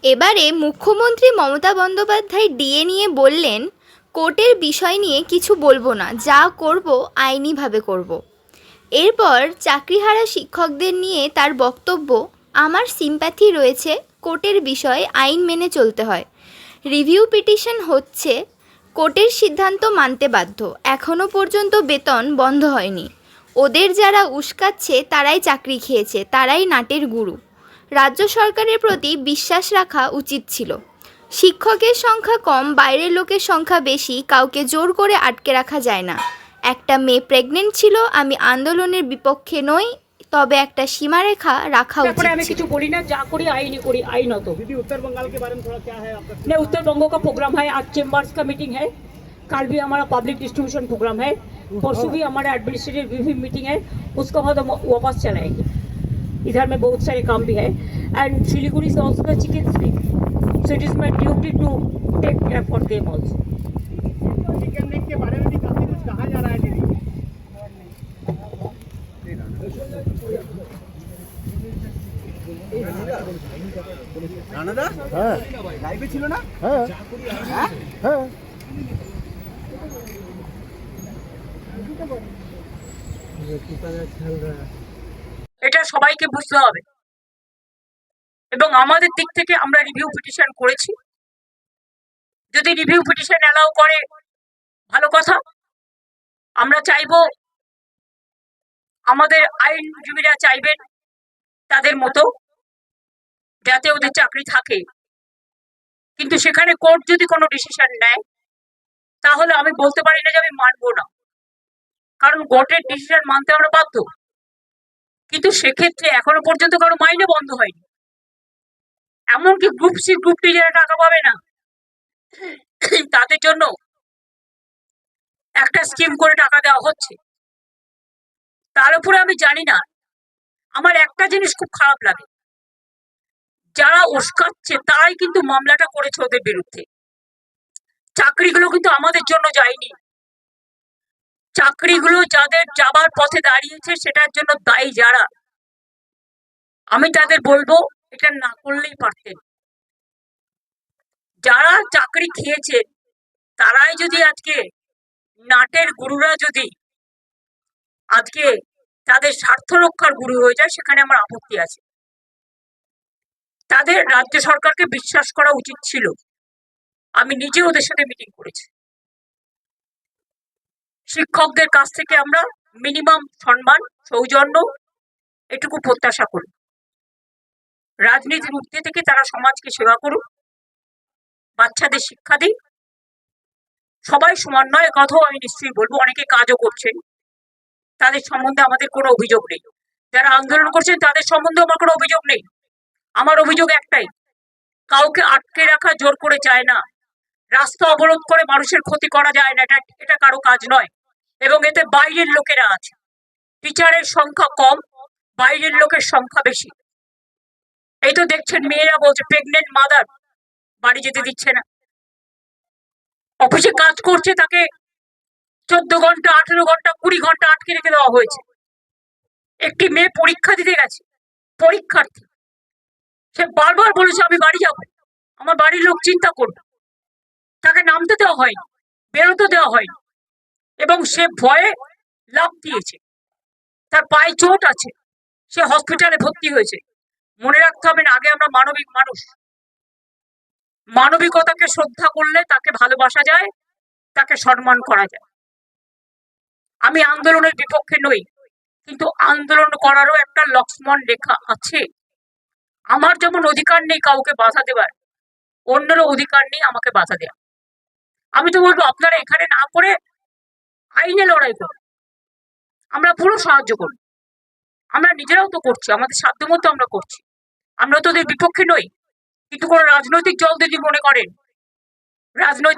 এবারে মুখ্যমন্ত্রী মমতা বন্দ্যোপাধ্যায় ডিএ নিয়ে বললেন, কোর্টের বিষয় নিয়ে কিছু বলবো না, যা করব আইনিভাবে করব। এরপর চাকরিহারা শিক্ষকদের নিয়ে তার বক্তব্য, আমার সিম্প্যাথি রয়েছে, কোর্টের বিষয় আইন মেনে চলতে হয়। রিভিউ পিটিশন হচ্ছে, কোর্টের সিদ্ধান্ত মানতে বাধ্য। এখনও পর্যন্ত বেতন বন্ধ হয়নি। ওদের যারা উস্কাচ্ছে তারাই চাকরি খেয়েছে, তারাই নাটের গুরু। রাজ্য সরকারের প্রতি বিশ্বাস রাখা উচিত ছিল। শিক্ষকের সংখ্যা কম, বাইরের লোকের সংখ্যা বেশি, কাউকে জোর করে আটকে রাখা যায় না। একটা মেয়ে প্রেগনেন্ট ছিল, আমি আন্দোলনের বিপক্ষে নই, তবে একটা সীমারেখা রাখা উচিत আমি কিছু বলি না, যা করি আইনি করি, आईनत। दीदी उत्तर बंगाल के बारे में थोड़ा क्या है आपका? नहीं, उत्तर बंगो का प्रोग्राम है, आज चेम्बर्स का मीटिंग है, कल भी हमारा पब्लिक डिस्ट्रीब्यूशन प्रोग्राम है, परसों भी हमारा एडमिनिस्ट्रेटिव रिव्यू मीटिंग है, उसके बाद हम वापस चलाएंगे। इधर में बहुत सारे काम भी है and Siliguri is also the chicken stick, so it is my duty to take care for them also. Chicken neck के बारे में भी काफी कुछ कहा जा रहा है दीदी। রানাদা হ্যাঁ লাইভে ছিল না? হ্যাঁ হ্যাঁ এটা সবাইকে বুঝতে হবে এবং আমাদের দিক থেকে আমরা রিভিউ পিটিশন করেছি। যদি রিভিউ পিটিশন অ্যালাউ করে ভালো কথা। আমরা চাইবো, আমাদের আইনজীবীরা চাইবেন তাদের মতো যাতে ওদের চাকরি থাকে, কিন্তু সেখানে কোর্ট যদি কোনো ডিসিশন নেয় তাহলে আমি বলতে পারি না যে আমি মানবো না, কারণ কোর্টের ডিসিশন মানতে আমরা বাধ্য। কিন্তু সেক্ষেত্রে এখনো পর্যন্ত কারো মাইনে বন্ধ হয়নি, এমনকি গ্রুপ সি গ্রুপ টি যারা টাকা পাবে না তাদের জন্য একটা স্কিম করে টাকা দেওয়া হচ্ছে। তার উপরে আমি জানি না, আমার একটা জিনিস খুব খারাপ লাগে, যারা উস্কাচ্ছে তারাই কিন্তু মামলাটা করেছে ওদের বিরুদ্ধে। চাকরিগুলো কিন্তু আমাদের জন্য যায়নি, চাকরিগুলো যাদের যাবার পথে দাঁড়িয়েছে সেটার জন্য দায়ী যারা, আমি তাদের বলবো এটা না করলেই পারতেন। যারা চাকরি খেয়েছে তারাই যদি আজকে নাটের গুরুরা যদি আজকে তাদের স্বার্থ রক্ষার গুরু হয়ে যায়, সেখানে আমার আপত্তি আছে। তাদের রাজ্য সরকারকে বিশ্বাস করা উচিত ছিল। আমি নিজে ওদের সাথে মিটিং করেছি। শিক্ষকদের কাছ থেকে আমরা মিনিমাম সম্মান, সৌজন্য এটুকু প্রত্যাশা করি। রাজনীতির ঊর্ধ্বে থেকে তারা সমাজকে সেবা করুক, বাচ্চাদের শিক্ষা দিই। সবাই সমান নয়, কথাও আমি নিশ্চয়ই বলবো, অনেকে কাজও করছেন, তাদের সম্বন্ধে আমাদের কোনো অভিযোগ নেই। যারা আন্দোলন করছেন তাদের সম্বন্ধে আমার কোনো অভিযোগ নেই। আমার অভিযোগ একটাই, কাউকে আটকে রাখা জোর করে যায় না, রাস্তা অবরোধ করে মানুষের ক্ষতি করা যায় না, এটা কারো কাজ নয়। এবং এতে বাইরের লোকেরা আছে, টিচারের সংখ্যা কম, বাইরের লোকের সংখ্যা বেশি। এই তো দেখছেন মেয়েরা বলছে প্রেগনেন্ট মাদার বাড়ি যেতে দিচ্ছে না, অফিসে কাজ করছে তাকে 14 ঘন্টা 18 ঘন্টা 20 ঘন্টা আটকে রেখে দেওয়া হয়েছে। একটি মেয়ে পরীক্ষা দিতে গেছে, পরীক্ষার্থী, সে বারবার বলেছে আমি বাড়ি যাব, আমার বাড়ির লোক চিন্তা করবে, তাকে নামতে দেওয়া হয়নি, বেরোতে দেওয়া হয়নি, এবং সে ভয়ে লাফ দিয়েছে, তার পায়ে চোট আছে, সে হসপিটালে ভর্তি হয়েছে। মনে রাখতে হবে না, আগে আমরা মানবিক মানুষ, মানবিকতাকে শ্রদ্ধা করলে তাকে ভালোবাসা যায়, তাকে সম্মান করা যায়। আমি আন্দোলনের বিপক্ষে নই, কিন্তু আন্দোলন করারও একটা লক্ষ্মণ রেখা আছে। আমার যেমন অধিকার নেই কাউকে বাধা দেবার, অন্যেরও অধিকার নেই আমাকে বাধা দেওয়া। আমি তো বলবো আপনারা এখানে না করে আইনে লড়াই করুন, আমরা পুরো সাহায্য করব। আমরা নিজেরাও তো করছি, আমাদের সাধ্যমতো আমরা করছি, আমরা তো ওদের বিপক্ষে নই। কিন্তু কোনো রাজনৈতিক দল যদি মনে করেন রাজনৈতিক